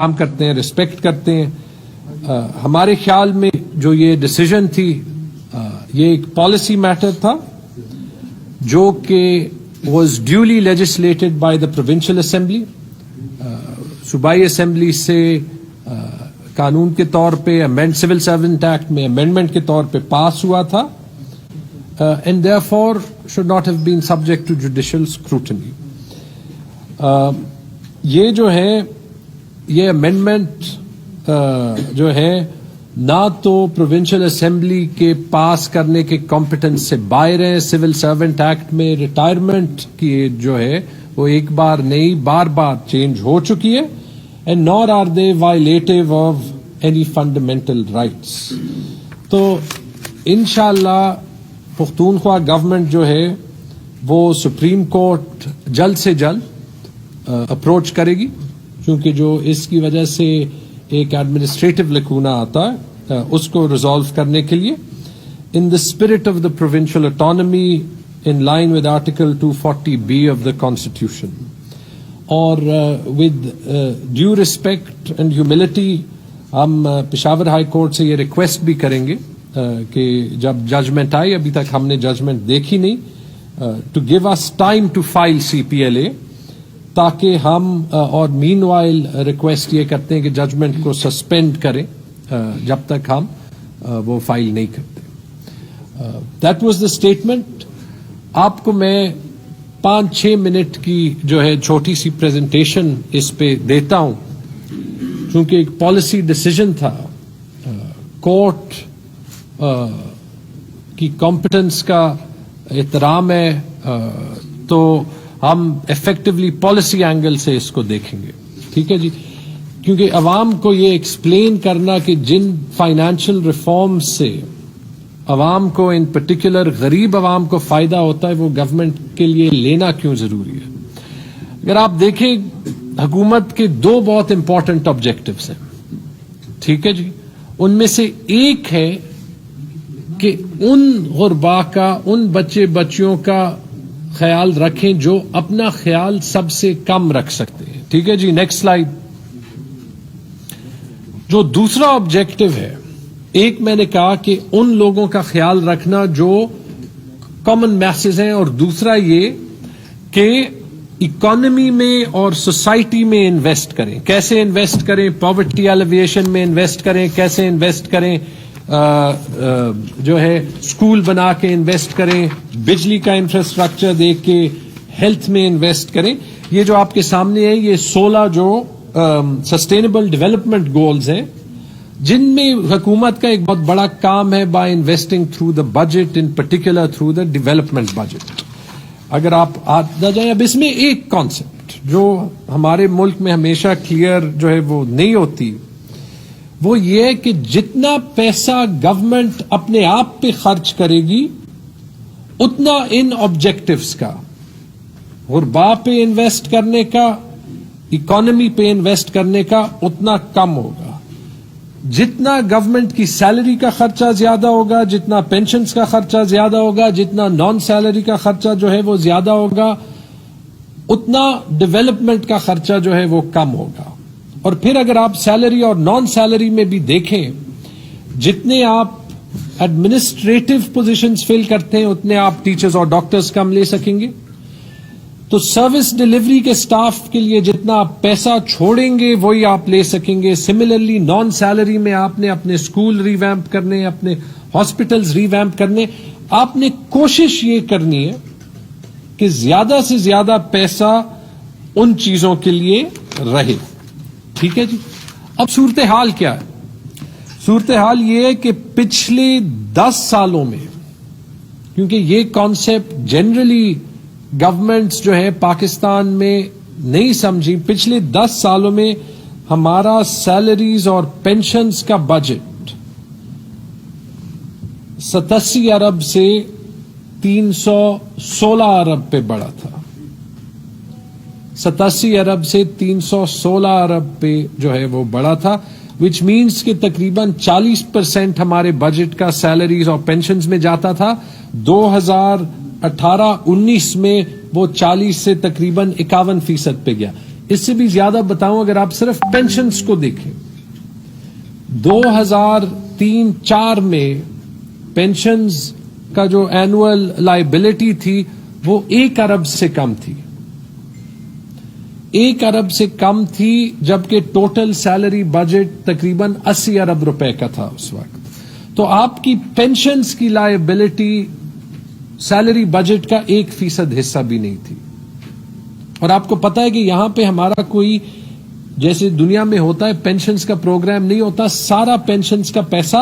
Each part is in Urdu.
کام کرتے ہیں، ریسپیکٹ کرتے ہیں. ہمارے خیال میں جو یہ ڈیسیژن تھی یہ ایک پالیسی میٹر تھا جو کہ was duly legislated by the provincial assembly. صوبائی اسمبلی سے قانون کے طور پہ سول سروینٹ ایکٹ میں امینڈمنٹ کے طور پہ پاس ہوا تھا and therefore should not have been subject to judicial scrutiny. یہ جو ہے یہ امینڈمنٹ جو ہے نہ تو پروونشل اسمبلی کے پاس کرنے کے کمپیٹنس سے باہر ہیں. سول سروینٹ ایکٹ میں ریٹائرمنٹ کی ایج جو ہے وہ ایک بار نہیں بار بار چینج ہو چکی ہے and nor are they violative of any fundamental rights. تو انشاءاللہ پختونخوا گورنمنٹ جو ہے وہ سپریم کورٹ جلد سے جلد اپروچ کرے گی کیونکہ جو اس کی وجہ سے ایک ایڈمنسٹریٹو لکونہ آتا ہے اس کو ریزالو کرنے کے لیے in the spirit of the provincial autonomy in line with article 240B of the constitution. اور with due respect and humility ہم پشاور ہائی کورٹ سے یہ ریکویسٹ بھی کریں گے کہ جب ججمنٹ آئی ابھی تک ہم نے ججمنٹ دیکھی نہیں to give us time to file CPLA تاکہ ہم اور مین وائل ریکویسٹ یہ کرتے ہیں کہ ججمنٹ کو سسپینڈ کریں جب تک ہم وہ فائل نہیں کرتے. That was the statement. آپ کو میں 5-6 منٹ کی جو ہے چھوٹی سی پریزنٹیشن اس پہ دیتا ہوں چونکہ ایک پالیسی ڈیسیژن تھا. کورٹ کی کمپیٹنس کا احترام ہے تو ہم ایفیکٹولی پالیسی اینگل سے اس کو دیکھیں گے. ٹھیک ہے جی. کیونکہ عوام کو یہ ایکسپلین کرنا کہ جن فائنینشیل ریفارم سے عوام کو ان پرٹیکولر غریب عوام کو فائدہ ہوتا ہے وہ گورنمنٹ کے لیے لینا کیوں ضروری ہے. اگر آپ دیکھیں حکومت کے 2 بہت امپورٹنٹ آبجیکٹوز ہیں. ٹھیک ہے جی. ان میں سے ایک ہے کہ ان غربا کا ان بچے بچیوں کا خیال رکھیں جو اپنا خیال سب سے کم رکھ سکتے ہیں. ٹھیک ہے جی. Next slide. جو دوسرا آبجیکٹو ہے ایک میں نے کہا کہ ان لوگوں کا خیال رکھنا جو کامن میسز ہیں اور دوسرا یہ کہ اکانومی میں اور سوسائٹی میں انویسٹ کریں. کیسے انویسٹ کریں؟ پاورٹی ایلیویشن میں انویسٹ کریں. کیسے انویسٹ کریں؟ جو ہے اسکول بنا کے انویسٹ کریں. بجلی کا انفراسٹرکچر دیکھ کے ہیلتھ میں انویسٹ کریں. یہ جو آپ کے سامنے ہے یہ 16 جو سسٹینیبل ڈیولپمنٹ گولز ہیں جن میں حکومت کا ایک بہت بڑا کام ہے by investing through the budget in particular through the development budget. اگر آپ آ جائیں اب اس میں ایک کانسیپٹ جو ہمارے ملک میں ہمیشہ کلیئر جو ہے وہ نہیں ہوتی وہ یہ ہے کہ جتنا پیسہ گورنمنٹ اپنے آپ پہ خرچ کرے گی اتنا ان آبجیکٹوز کا غربا پہ انویسٹ کرنے کا اکانومی پہ انویسٹ کرنے کا اتنا کم ہوگا. جتنا گورنمنٹ کی سیلری کا خرچہ زیادہ ہوگا جتنا پینشنز کا خرچہ زیادہ ہوگا جتنا نان سیلری کا خرچہ جو ہے وہ زیادہ ہوگا اتنا ڈیولپمنٹ کا خرچہ جو ہے وہ کم ہوگا. اور پھر اگر آپ سیلری اور نان سیلری میں بھی دیکھیں جتنے آپ ایڈمنسٹریٹو پوزیشنز فل کرتے ہیں اتنے آپ ٹیچرز اور ڈاکٹرز کم لے سکیں گے. تو سروس ڈیلیوری کے سٹاف کے لیے جتنا آپ پیسہ چھوڑیں گے وہی آپ لے سکیں گے. سملرلی نان سیلری میں آپ نے اپنے اسکول ریویمپ کرنے اپنے ہاسپٹلز ریویمپ کرنے آپ نے کوشش یہ کرنی ہے کہ زیادہ سے زیادہ پیسہ ان چیزوں کے لیے رہے. ٹھیک ہے جی. اب صورتحال کیا ہے؟ صورتحال یہ ہے کہ پچھلے 10 سالوں میں کیونکہ یہ کانسیپٹ جنرلی گورنمنٹس جو ہے پاکستان میں نہیں سمجھی. پچھلے 10 سالوں میں ہمارا سیلریز اور پینشنز کا بجٹ 87 ارب سے 316 ارب پہ بڑھا تھا. 87 ارب سے 316 ارب پہ جو ہے وہ بڑھا تھا وچ مینس کہ تقریباً 40% ہمارے بجٹ کا سیلریز اور پینشنز میں جاتا تھا. 2018-19 میں وہ 40 سے تقریباً 51% پہ گیا. اس سے بھی زیادہ بتاؤں اگر آپ صرف پینشنز کو دیکھیں 2003-04 میں پینشنز کا جو اینوئل لائبلٹی تھی وہ 1 ارب سے کم تھی 1 ارب سے کم تھی جبکہ ٹوٹل سیلری بجٹ تقریباً 80 ارب روپے کا تھا اس وقت. تو آپ کی پینشنز کی لائبلٹی سیلری بجٹ کا 1% حصہ بھی نہیں تھی. اور آپ کو پتا ہے کہ یہاں پہ ہمارا کوئی جیسے دنیا میں ہوتا ہے پینشنز کا پروگرام نہیں ہوتا, سارا پینشنز کا پیسہ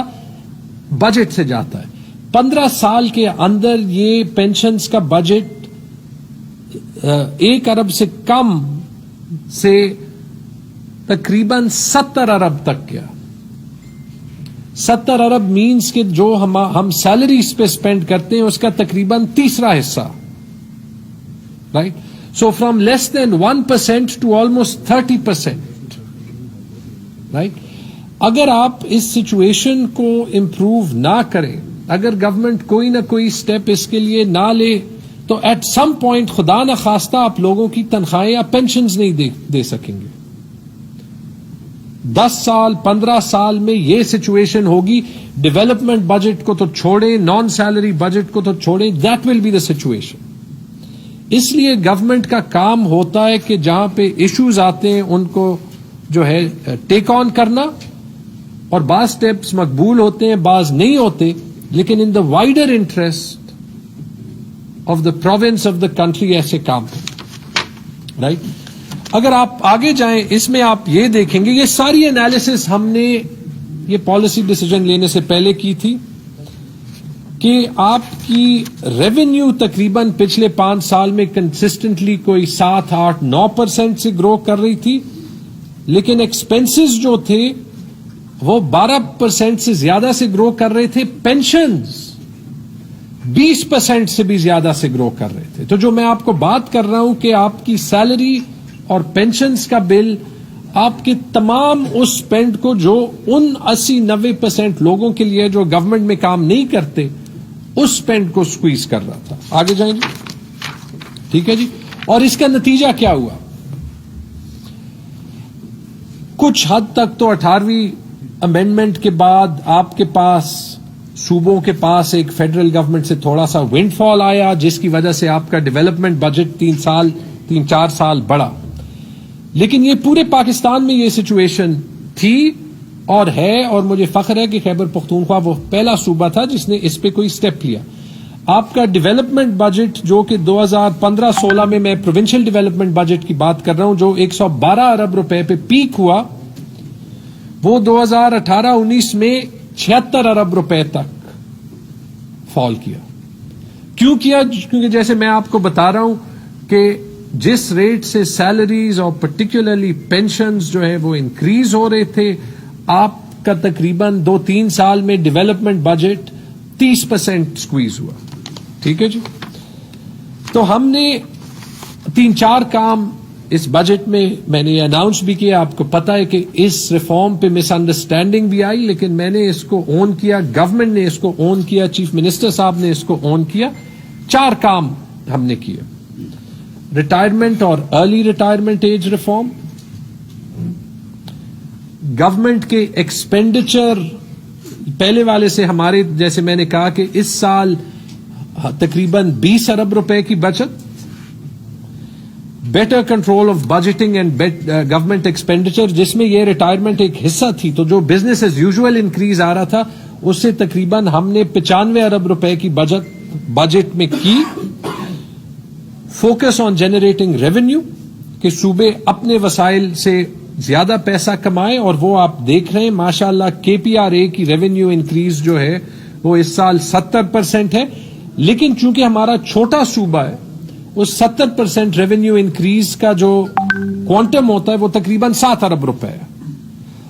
بجٹ سے جاتا ہے. 15 سال کے اندر یہ پینشنز کا بجٹ 1 ارب سے کم سے تقریباً 70 ارب تک گیا. 70 ارب مینز کہ جو ہم سیلریز پہ اسپینڈ کرتے ہیں اس کا تقریباً تیسرا حصہ, right. So from less than 1% to almost 30%, right? اگر آپ اس سچویشن کو امپروو نہ کریں, اگر گورنمنٹ کوئی نہ کوئی اسٹیپ اس کے لیے نہ لے, تو ایٹ سم پوائنٹ خدا نہ خواستہ آپ لوگوں کی تنخواہیں یا پینشنز نہیں دے سکیں گے. 10 سال 15 سال میں یہ سچویشن ہوگی. ڈیولپمنٹ بجٹ کو تو چھوڑیں, نان سیلری بجٹ کو تو چھوڑیں, that will be the situation. اس لیے گورنمنٹ کا کام ہوتا ہے کہ جہاں پہ ایشوز آتے ہیں ان کو جو ہے ٹیک آن کرنا, اور بعض سٹیپس مقبول ہوتے ہیں بعض نہیں ہوتے, لیکن in the wider interest of the province of the country ایسے کام کریں, رائٹ. اگر آپ آگے جائیں اس میں آپ یہ دیکھیں گے, یہ ساری انالیسس ہم نے یہ پالیسی ڈیسیجن لینے سے پہلے کی تھی کہ آپ کی ریونیو تقریباً پچھلے 5 سال میں کنسسٹنٹلی کوئی 7-8-9% سے گرو کر رہی تھی, لیکن ایکسپینسز جو تھے وہ 12% سے زیادہ سے گرو کر رہے تھے. پینشنز 20% سے بھی زیادہ سے گرو کر رہے تھے. تو جو میں آپ کو بات کر رہا ہوں کہ آپ کی سیلری اور پینشنز کا بل آپ کے تمام اس اسپینڈ کو جو ان 80-90% لوگوں کے لیے جو گورنمنٹ میں کام نہیں کرتے اس اسپینڈ کو سکویز کر رہا تھا. آگے جائیں گے, ٹھیک ہے جی. اور اس کا نتیجہ کیا ہوا؟ کچھ حد تک تو 18ویں امینڈمنٹ کے بعد آپ کے پاس صوبوں کے پاس ایک فیڈرل گورنمنٹ سے تھوڑا سا ونڈ فال آیا, جس کی وجہ سے آپ کا ڈیولپمنٹ بجٹ 3-4 سال بڑھا. لیکن یہ پورے پاکستان میں یہ سچویشن تھی اور ہے, اور مجھے فخر ہے کہ خیبر پختونخوا وہ پہلا صوبہ تھا جس نے اس پہ کوئی سٹیپ لیا. آپ کا ڈیولپمنٹ بجٹ جو کہ 2015-16 میں میں پروونشل ڈیولپمنٹ بجٹ کی بات کر رہا ہوں, جو 112 ارب روپے پہ پیک ہوا, وہ 2018-19 میں 76 ارب روپے تک فال کیا. کیوں کیا؟ کیونکہ جیسے میں آپ کو بتا رہا ہوں کہ جس ریٹ سے سیلریز اور پرٹیکولرلی پینشنز جو ہے وہ انکریز ہو رہے تھے, آپ کا تقریباً 2-3 سال میں ڈیولپمنٹ بجٹ 30% سکویز ہوا. ٹھیک ہے جی. تو ہم نے 3-4 کام اس بجٹ میں نے یہ اناؤنس بھی کیا. آپ کو پتا ہے کہ اس ریفارم پہ مس انڈرسٹینڈنگ بھی آئی, لیکن میں نے اس کو اون کیا, گورنمنٹ نے اس کو اون کیا, چیف منسٹر صاحب نے اس کو اون کیا. 4 کام ہم نے کیے: ریٹائرمنٹ اور early retirement age reform, government کے ایکسپینڈیچر پہلے والے سے ہمارے, جیسے میں نے کہا کہ اس سال تقریباً 20 ارب روپے کی بچت, better control of budgeting and government expenditure, جس میں یہ ریٹائرمنٹ ایک حصہ تھی. تو جو بزنس ایز یوزول انکریز آ رہا تھا اس سے تقریباً ہم نے 95 ارب روپے کی بجٹ میں کی. فوکس آن جنریٹنگ ریونیو, کہ صوبے اپنے وسائل سے زیادہ پیسہ کمائیں, اور وہ آپ دیکھ رہے ہیں ماشاءاللہ KPRA کی ریونیو انکریز جو ہے وہ اس سال 70% ہے. لیکن چونکہ ہمارا چھوٹا صوبہ ہے, اس 70% ریونیو انکریز کا جو کوانٹم ہوتا ہے وہ تقریباً 7 ارب روپے ہے,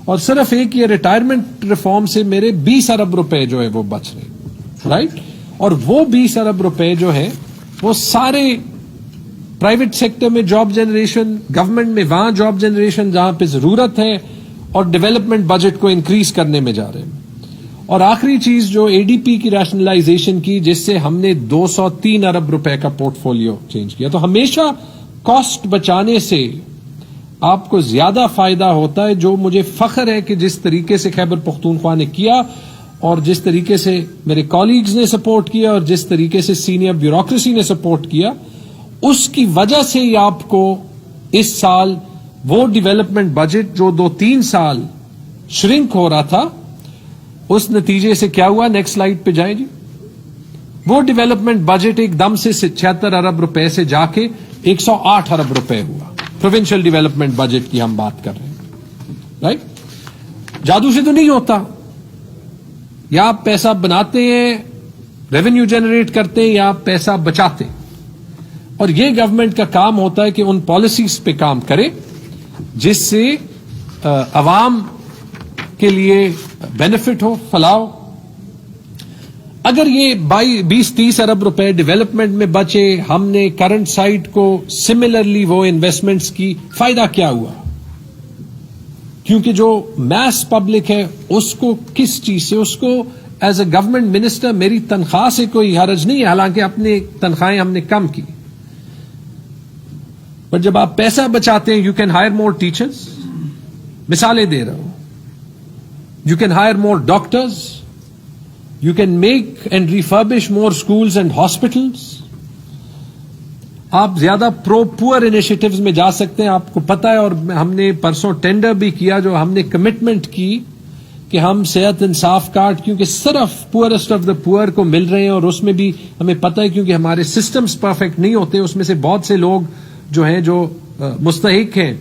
اور صرف ایک یہ ریٹائرمنٹ ریفارم سے میرے 20 ارب روپے جو ہے وہ بچ رہے, رائٹ. اور وہ 20 ارب روپے جو ہے وہ سارے پرائیویٹ سیکٹر میں جاب جنریشن, گورنمنٹ میں وہاں جاب جنریشن جہاں پہ ضرورت ہے, اور ڈیولپمنٹ بجٹ کو انکریز کرنے میں جا رہے ہیں. اور آخری چیز جو ADP کی ریشنلائزیشن کی, جس سے ہم نے 203 ارب روپے کا پورٹ فولیو چینج کیا. تو ہمیشہ کاسٹ بچانے سے آپ کو زیادہ فائدہ ہوتا ہے. جو مجھے فخر ہے کہ جس طریقے سے خیبر پختونخوا نے کیا اور جس طریقے سے میرے کالیگز نے سپورٹ کیا اور جس طریقے سے سینئر بیوروکریسی نے سپورٹ کیا, اس کی وجہ سے ہی آپ کو اس سال وہ ڈیولپمنٹ بجٹ جو 2-3 سال شرنک ہو رہا تھا, اس نتیجے سے کیا ہوا, نیکسٹ سلائیڈ پہ جائیں جی. وہ ڈیولپمنٹ بجٹ ایک دم سے 76 ارب روپے سے جا کے 108 ارب روپے ہوا. پروونشل ڈیولپمنٹ بجٹ کی ہم بات کر رہے ہیں, رائٹ. جادو سے تو نہیں ہوتا, یا آپ پیسہ بناتے ہیں, ریونیو جنریٹ کرتے ہیں, یا آپ پیسہ بچاتے ہیں. اور یہ گورنمنٹ کا کام ہوتا ہے کہ ان پالیسیز پہ کام کرے جس سے عوام کے لیے بینیفٹ ہو, فلاح ہو. اگر یہ 20-30 ارب روپے ڈیولپمنٹ میں بچے, ہم نے کرنٹ سائٹ کو سملرلی وہ انویسٹمنٹس کی, فائدہ کیا ہوا؟ کیونکہ جو میس پبلک ہے اس کو کس چیز سے, اس کو ایز اے گورنمنٹ منسٹر میری تنخواہ سے کوئی حرج نہیں ہے, حالانکہ اپنی تنخواہیں ہم نے کم کی. پر جب آپ پیسہ بچاتے ہیں, you can hire more teachers, مثالیں دے رہا ہوں, you can hire more doctors, you can make and refurbish more schools and hospitals. آپ زیادہ پور انیشیٹوز میں جا سکتے ہیں. آپ کو پتا ہے, اور ہم نے پرسوں ٹینڈر بھی کیا, جو ہم نے کمٹمنٹ کی کہ ہم صحت انصاف کارڈ کیونکہ صرف پورسٹ آف دا پور کو مل رہے ہیں, اور اس میں بھی ہمیں پتا ہے کیونکہ ہمارے سسٹمز پرفیکٹ نہیں ہوتے, اس میں سے بہت سے لوگ جو ہیں جو مستحق ہیں,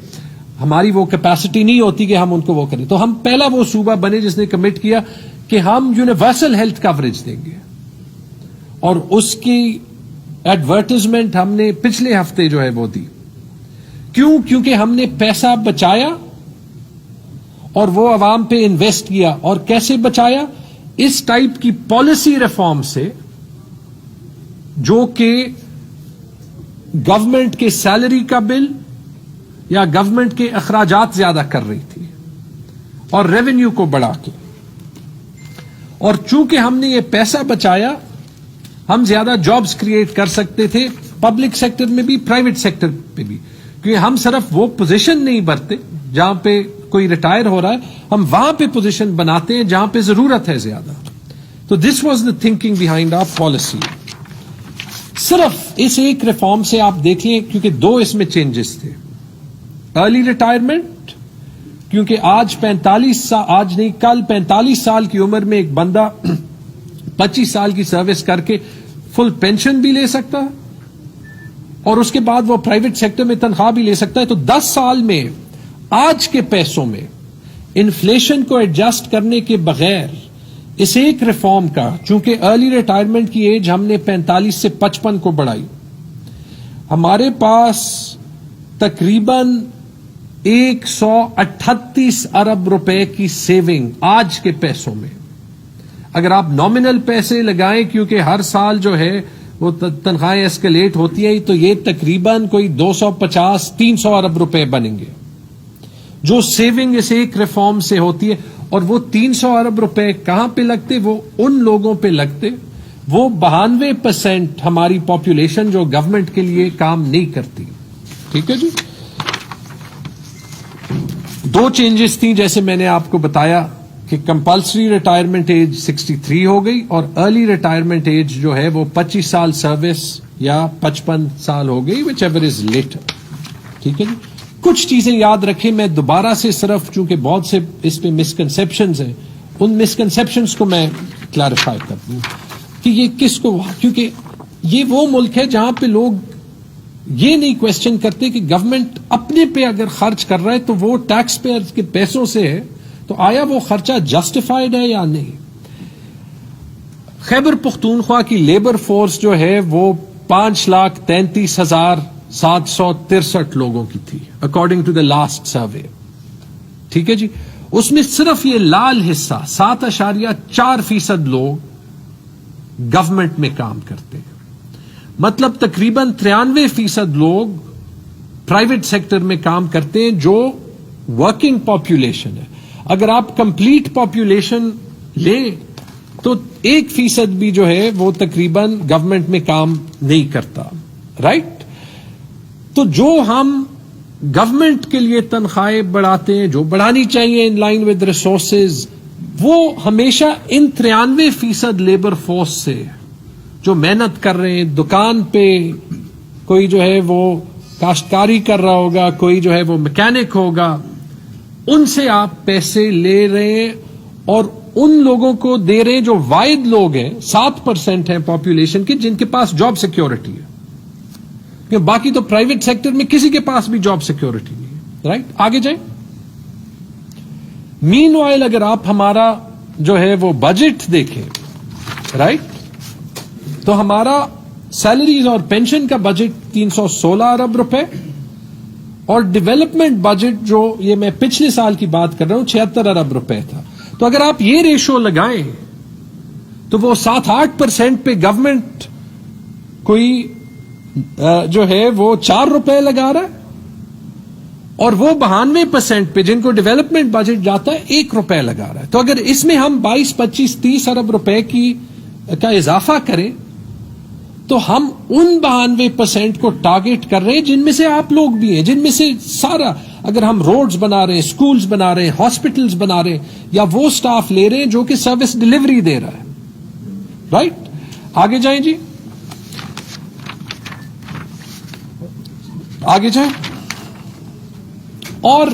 ہماری وہ کیپیسٹی نہیں ہوتی کہ ہم ان کو وہ کریں. تو ہم پہلا وہ صوبہ بنے جس نے کمٹ کیا کہ ہم یونیورسل ہیلتھ کوریج دیں گے, اور اس کی ایڈورٹائزمنٹ ہم نے پچھلے ہفتے جو ہے وہ دی. کیوں؟ کیونکہ ہم نے پیسہ بچایا اور وہ عوام پہ انویسٹ کیا. اور کیسے بچایا؟ اس ٹائپ کی پالیسی ریفارم سے جو کہ گورنمنٹ کے سیلری کا بل یا گورنمنٹ کے اخراجات زیادہ کر رہی تھی اور ریونیو کو بڑھا کے. اور چونکہ ہم نے یہ پیسہ بچایا, ہم زیادہ جابز کریٹ کر سکتے تھے, پبلک سیکٹر میں بھی, پرائیویٹ سیکٹر پہ بھی. کیونکہ ہم صرف وہ پوزیشن نہیں بھرتے جہاں پہ کوئی ریٹائر ہو رہا ہے, ہم وہاں پہ پوزیشن بناتے ہیں جہاں پہ ضرورت ہے زیادہ. تو this was the thinking behind our policy. صرف اس ایک ریفارم سے آپ دیکھ لیں, کیونکہ 2 اس میں چینجز تھے. ارلی ریٹائرمنٹ, کیونکہ آج 45 سال کی عمر میں ایک بندہ 25 سال کی سروس کر کے فل پینشن بھی لے سکتا ہے اور اس کے بعد وہ پرائیویٹ سیکٹر میں تنخواہ بھی لے سکتا ہے. تو 10 سال میں آج کے پیسوں میں انفلیشن کو ایڈجسٹ کرنے کے بغیر اس ایک ریفارم کا, چونکہ ارلی ریٹائرمنٹ کی ایج ہم نے 45 سے 55 کو بڑھائی, ہمارے پاس تقریباً 138 ارب روپے کی سیونگ آج کے پیسوں میں. اگر آپ نامنل پیسے لگائیں, کیونکہ ہر سال جو ہے وہ تنخواہیں ایسکیلیٹ ہوتی ہیں, تو یہ تقریباً کوئی 250-300 ارب روپے بنیں گے جو سیونگ اس ایک ریفارم سے ہوتی ہے. اور وہ 300 ارب روپے کہاں پہ لگتے؟ وہ ان لوگوں پہ لگتے, وہ 92% ہماری پاپولیشن جو گورنمنٹ کے لیے کام نہیں کرتی. ٹھیک ہے جی. 2 چینجز تھیں جیسے میں نے آپ کو بتایا کہ کمپلسری ریٹائرمنٹ ایج 63 ہو گئی اور ارلی ریٹائرمنٹ ایج جو ہے وہ 25 سال سروس یا 55 سال ہو گئی, وچ ایور از لیٹر. ٹھیک ہے جی. کچھ چیزیں یاد رکھیں, میں دوبارہ سے صرف چونکہ بہت سے اس پہ مسکنسیپشنز ہیں, ان مسکنسیپشنز کو میں کلیریفائی کر دوں کہ یہ کس کو, کیونکہ یہ وہ ملک ہے جہاں پہ لوگ یہ نہیں کوشچن کرتے کہ گورنمنٹ اپنے پہ اگر خرچ کر رہا ہے تو وہ ٹیکس پیئر کے پیسوں سے ہے, تو آیا وہ خرچہ جسٹیفائڈ ہے یا نہیں. خیبر پختونخوا کی لیبر فورس جو ہے وہ 5,33,763 لوگوں کی تھی according to the last survey. ٹھیک ہے جی. اس میں صرف یہ لال حصہ 7.4% لوگ گورنمنٹ میں کام کرتے ہیں, مطلب تقریباً 93% لوگ پرائیویٹ سیکٹر میں کام کرتے ہیں جو ورکنگ پاپولیشن ہے. اگر آپ کمپلیٹ پاپولیشن لیں تو 1% بھی جو ہے وہ تقریباً گورنمنٹ میں کام نہیں کرتا. رائٹ. تو جو ہم گورنمنٹ کے لیے تنخواہیں بڑھاتے ہیں جو بڑھانی چاہیے ان لائن ود ریسورسز، وہ ہمیشہ ان 93% لیبر فورس سے جو محنت کر رہے ہیں، دکان پہ کوئی جو ہے وہ کاشتکاری کر رہا ہوگا، کوئی جو ہے وہ میکینک ہوگا، ان سے آپ پیسے لے رہے ہیں اور ان لوگوں کو دے رہے ہیں جو واحد لوگ ہیں، 7% ہیں پاپولیشن کے جن کے پاس جاب سیکیورٹی ہے، کہ باقی تو پرائیویٹ سیکٹر میں کسی کے پاس بھی جاب سیکیورٹی نہیں ہے. رائٹ، آگے جائیں. مین وائل اگر آپ ہمارا جو ہے وہ بجٹ دیکھیں، رائٹ، تو ہمارا سیلریز اور پینشن کا بجٹ 316 ارب روپے اور ڈیولپمنٹ بجٹ جو یہ میں پچھلے سال کی بات کر رہا ہوں 76 ارب روپے تھا. تو اگر آپ یہ ریشو لگائیں تو وہ 7-8% پہ گورنمنٹ کوئی جو ہے وہ 4 روپے لگا رہا ہے اور وہ 92% پہ جن کو ڈیولپمنٹ بجٹ جاتا ہے 1 روپے لگا رہا ہے. تو اگر اس میں ہم 22-25-30 ارب روپے کا اضافہ کریں تو ہم ان 92% کو ٹارگٹ کر رہے ہیں جن میں سے آپ لوگ بھی ہیں، جن میں سے سارا، اگر ہم روڈز بنا رہے ہیں، سکولز بنا رہے ہیں، ہاسپٹلز بنا رہے ہیں، یا وہ سٹاف لے رہے ہیں جو کہ سروس ڈیلیوری دے رہا ہے. رائٹ، آگے جائیں جی، آگے جائیں. اور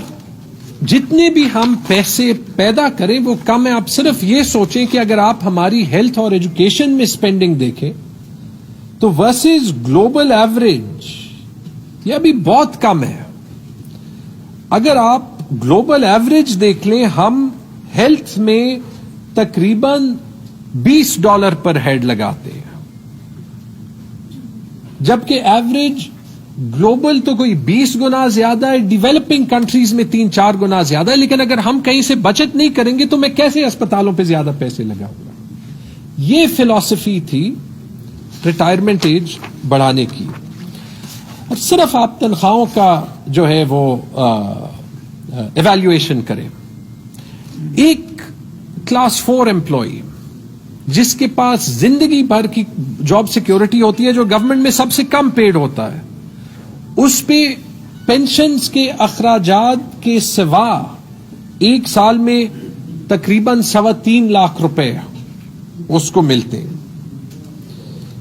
جتنے بھی ہم پیسے پیدا کریں وہ کم ہے. آپ صرف یہ سوچیں کہ اگر آپ ہماری ہیلتھ اور ایجوکیشن میں اسپینڈنگ دیکھیں تو ورسز گلوبل ایوریج یہ ابھی بہت کم ہے. اگر آپ گلوبل ایوریج دیکھ لیں، ہم ہیلتھ میں تقریباً $20 پر ہیڈ لگاتے ہیں، جبکہ ایوریج گلوبل تو کوئی 20 گنا زیادہ ہے، ڈیولپنگ کنٹریز میں 3-4 گنا زیادہ ہے. لیکن اگر ہم کہیں سے بچت نہیں کریں گے تو میں کیسے اسپتالوں پہ زیادہ پیسے لگاؤں گا؟ یہ فلسفی تھی ریٹائرمنٹ ایج بڑھانے کی. اور صرف آپ تنخواہوں کا جو ہے وہ ایویلویشن کریں. ایک کلاس 4 امپلائی جس کے پاس زندگی بھر کی جاب سیکیورٹی ہوتی ہے، جو گورنمنٹ میں سب سے کم پیڈ ہوتا ہے، اس پہ پینشنز کے اخراجات کے سوا ایک سال میں تقریباً 3.25 لاکھ روپے اس کو ملتے ہیں.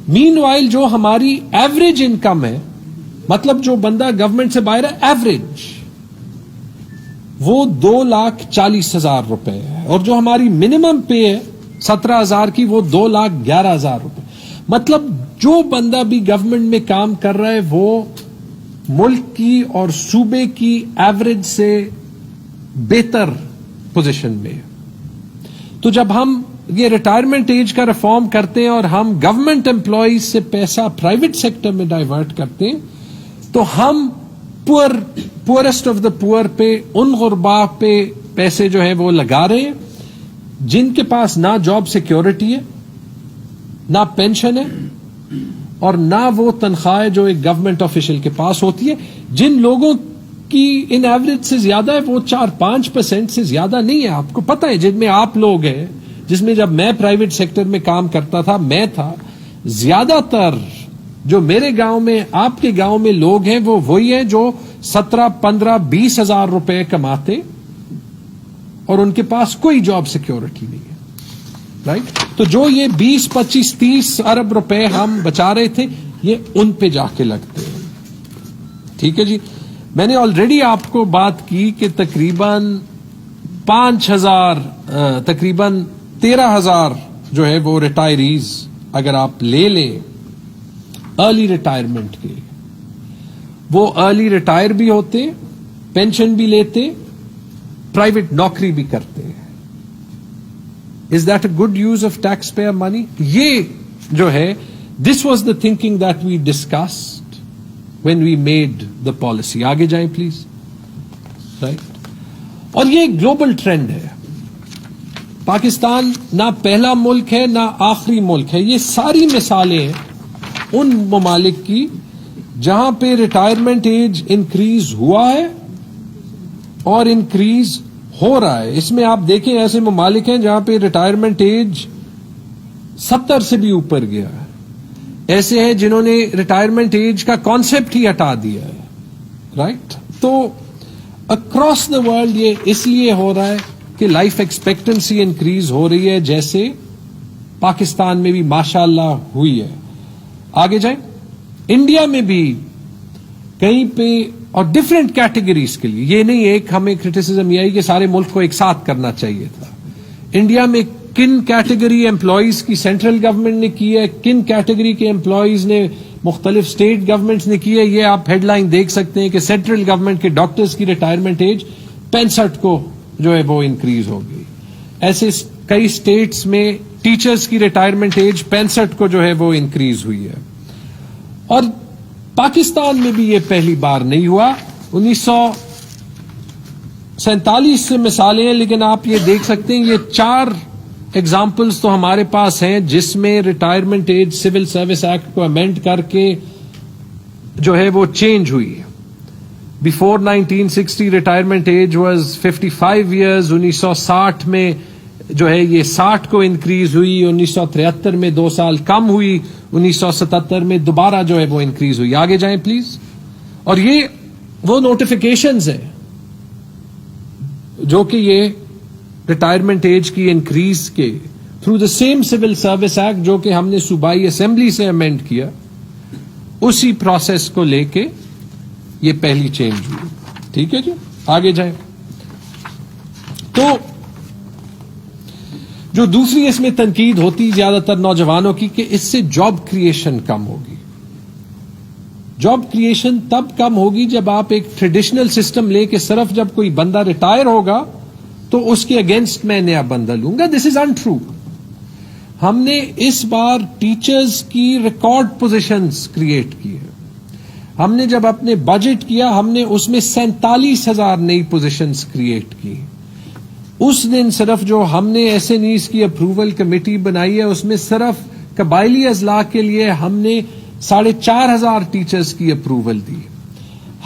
مین وائل جو ہماری ایوریج انکم ہے، مطلب جو بندہ گورنمنٹ سے باہر ہے ایوریج، وہ 2,40,000 روپے ہے، اور جو ہماری منیمم پے ہے 17,000 کی، وہ 2,11,000 روپے. مطلب جو بندہ بھی گورنمنٹ میں کام کر رہا ہے وہ ملک کی اور صوبے کی ایوریج سے بہتر پوزیشن میں ہے. تو جب ہم یہ ریٹائرمنٹ ایج کا ریفارم کرتے ہیں اور ہم گورنمنٹ امپلائیز سے پیسہ پرائیویٹ سیکٹر میں ڈائیورٹ کرتے ہیں تو ہم پورسٹ آف دا پور پہ، ان غربا پہ پیسے جو ہے وہ لگا رہے ہیں جن کے پاس نہ جاب سیکیورٹی ہے، نہ پینشن ہے، اور نہ وہ تنخواہ جو ایک گورنمنٹ آفیشل کے پاس ہوتی ہے. جن لوگوں کی ان ایوریج سے زیادہ ہے وہ 4-5% سے زیادہ نہیں ہے. آپ کو پتہ ہے جن میں آپ لوگ ہیں، جس میں جب میں پرائیویٹ سیکٹر میں کام کرتا تھا میں تھا، زیادہ تر جو میرے گاؤں میں، آپ کے گاؤں میں لوگ ہیں وہ وہی ہیں جو 17-15-20 ہزار روپے کماتے اور ان کے پاس کوئی جاب سیکیورٹی نہیں ہے. رائٹ، تو جو یہ 20-25-30 ارب روپے ہم بچا رہے تھے یہ ان پہ جا کے لگتے ہیں. ٹھیک ہے جی. میں نے آلریڈی آپ کو بات کی کہ تقریباً 13,000 جو ہے وہ ریٹائریز اگر آپ لے لیں ارلی ریٹائرمنٹ کے، وہ ارلی ریٹائر بھی ہوتے، پینشن بھی لیتے، پرائیویٹ نوکری بھی کرتے ہیں. Is that a good use of taxpayer money? یہ جو ہے this was the thinking that we discussed when we made the policy. آگے جائیں پلیز. رائٹ، اور یہ گلوبل ٹرینڈ ہے. پاکستان نہ پہلا ملک ہے نہ آخری ملک ہے. یہ ساری مثالیں ہیں ان ممالک کی جہاں پہ ریٹائرمنٹ ایج انکریز ہوا ہے اور انکریز ہو رہا ہے. اس میں آپ دیکھیں ایسے ممالک ہیں جہاں پہ ریٹائرمنٹ ایج 70 سے بھی اوپر گیا ہے. ایسے ہیں جنہوں نے ریٹائرمنٹ ایج کا کانسیپٹ ہی ہٹا دیا ہے. رائٹ. تو اکراس دا ورلڈ یہ اس لیے ہو رہا ہے کہ لائف ایکسپیکٹنسی انکریز ہو رہی ہے، جیسے پاکستان میں بھی ماشاء اللہ ہوئی ہے. آگے جائیں. انڈیا میں بھی کہیں پہ اور ڈفرینٹ کیٹیگریز کے لیے، یہ نہیں ایک ہمیں کرٹیسزم یہ آئی کہ سارے ملک کو ایک ساتھ کرنا چاہیے تھا. انڈیا میں کن کیٹیگری امپلائیز کی سینٹرل گورنمنٹ نے کی ہے، کن کیٹیگری کے امپلائیز نے مختلف اسٹیٹ گورنمنٹس نے کی ہے، یہ آپ ہیڈ لائن دیکھ سکتے ہیں کہ سینٹرل گورنمنٹ کے ڈاکٹرز کی ریٹائرمنٹ ایج 65 کو جو ہے وہ انکریز ہو گئی. ایسے کئی اسٹیٹس میں ٹیچرز کی ریٹائرمنٹ ایج 65 کو جو ہے وہ انکریز ہوئی ہے. اور پاکستان میں بھی یہ پہلی بار نہیں ہوا. 1947 سے مثالیں ہیں، لیکن آپ یہ دیکھ سکتے ہیں یہ 4 ایگزامپلس تو ہمارے پاس ہیں جس میں retirement age civil service act کو امینڈ کر کے جو ہے وہ چینج ہوئی ہے. Before 1960 retirement age was 55 years. 1960 میں جو ہے یہ 60 کو انکریز ہوئی. 1973 میں 2 سال کم ہوئی. 1977 میں دوبارہ جو ہے وہ انکریز ہوئی. آگے جائیں پلیز. اور یہ وہ نوٹیفیکیشنز ہیں جو کہ یہ ریٹائرمنٹ ایج کی انکریز کے through the same civil service act جو کہ ہم نے صوبائی اسمبلی سے امینڈ کیا، اسی پروسیس کو لے کے یہ پہلی چینج ہوئی. ٹھیک ہے جی. آگے جائیں. تو جو دوسری اس میں تنقید ہوتی زیادہ تر نوجوانوں کی کہ اس سے جاب کریشن کم ہوگی. جاب کریشن تب کم ہوگی جب آپ ایک ٹریڈیشنل سسٹم لے کے صرف جب کوئی بندہ ریٹائر ہوگا تو اس کے اگینسٹ میں نیا بندہ لوں گا. دس از انٹرو. ہم نے اس بار ٹیچرز کی ریکارڈ پوزیشنز کریٹ کی ہے. ہم نے جب اپنے بجٹ کیا ہم نے اس میں 47,000 نئی پوزیشنز کریٹ کی. اس دن صرف جو ہم نے ایس این ایز کی اپروول کمیٹی بنائی ہے اس میں صرف قبائلی اضلاع کے لیے ہم نے 4,500 ٹیچرز کی اپروول دی.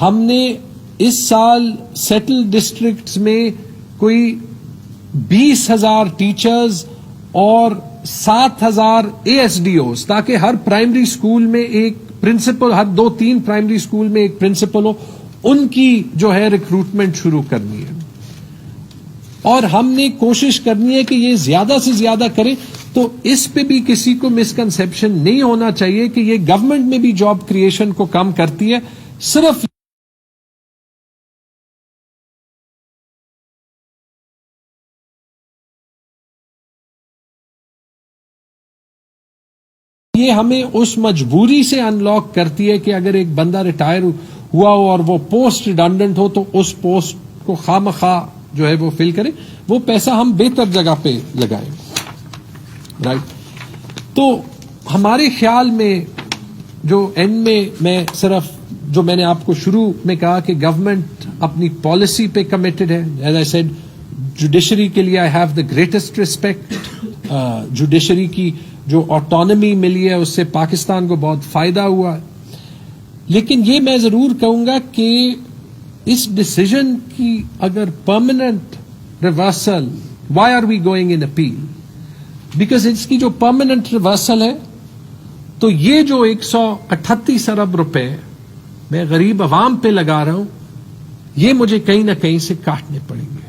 ہم نے اس سال سیٹل ڈسٹرکٹس میں کوئی 20,000 ٹیچرز اور 7,000 اے ایس ڈی اوز، تاکہ ہر پرائمری اسکول میں ایک پرنسپل، ہر 2-3 پرائمری اسکول میں ایک پرنسپل ہو، ان کی جو ہے ریکروٹمنٹ شروع کرنی ہے. اور ہم نے کوشش کرنی ہے کہ یہ زیادہ سے زیادہ کریں. تو اس پہ بھی کسی کو مسکنسیپشن نہیں ہونا چاہیے کہ یہ گورنمنٹ میں بھی جاب کریشن کو کم کرتی ہے. صرف یہ ہمیں اس مجبوری سے ان لاک کرتی ہے کہ اگر ایک بندہ ریٹائر ہوا ہو اور وہ پوسٹ ریڈنڈنٹ ہو تو اس پوسٹ کو خواہ جو ہے وہ فل کریں، وہ پیسہ ہم بہتر جگہ پہ لگائیں. رائٹ. تو ہمارے خیال میں جو اینڈ میں صرف جو میں نے آپ کو شروع میں کہا کہ گورنمنٹ اپنی پالیسی پہ کمیٹڈ ہے. ایز آئی سیڈ جوڈیشری کے لیے I have the greatest respect. Judiciary کی جو آٹونمی ملی ہے اس سے پاکستان کو بہت فائدہ ہوا ہے. لیکن یہ میں ضرور کہوں گا کہ اس ڈسیزن کی اگر permanent reversal, why are we going in appeal? Because اس کی جو پرماننٹ ریورسل ہے تو یہ جو 138 ارب روپے میں غریب عوام پہ لگا رہا ہوں، یہ مجھے کہیں نہ کہیں سے کاٹنے پڑیں گے.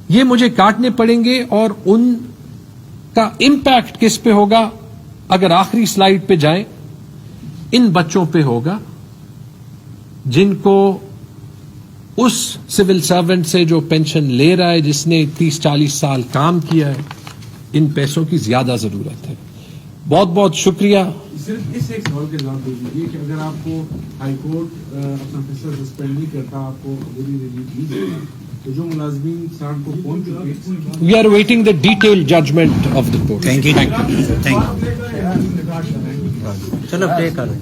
یہ مجھے کاٹنے پڑیں گے اور ان کا امپیکٹ کس پہ ہوگا؟ اگر آخری سلائیڈ پہ جائیں، ان بچوں پہ ہوگا جن کو اس سول سرونٹ سے جو پینشن لے رہا ہے، جس نے 30-40 سال کام کیا ہے، ان پیسوں کی زیادہ ضرورت ہے. بہت بہت شکریہ. صرف اس ایک سوال کے جواب دے دیجیے کہ اگر آپ کو ہائی کورٹ اپنا فیصلہ سسپینڈ نہیں کرتا، آپ کو عبوری ریلیف دی جائے گی، تو جو ملازمین سان کو پہنچ چکے، we are waiting the detail judgment of the court. Thank you. چلو پے کرو.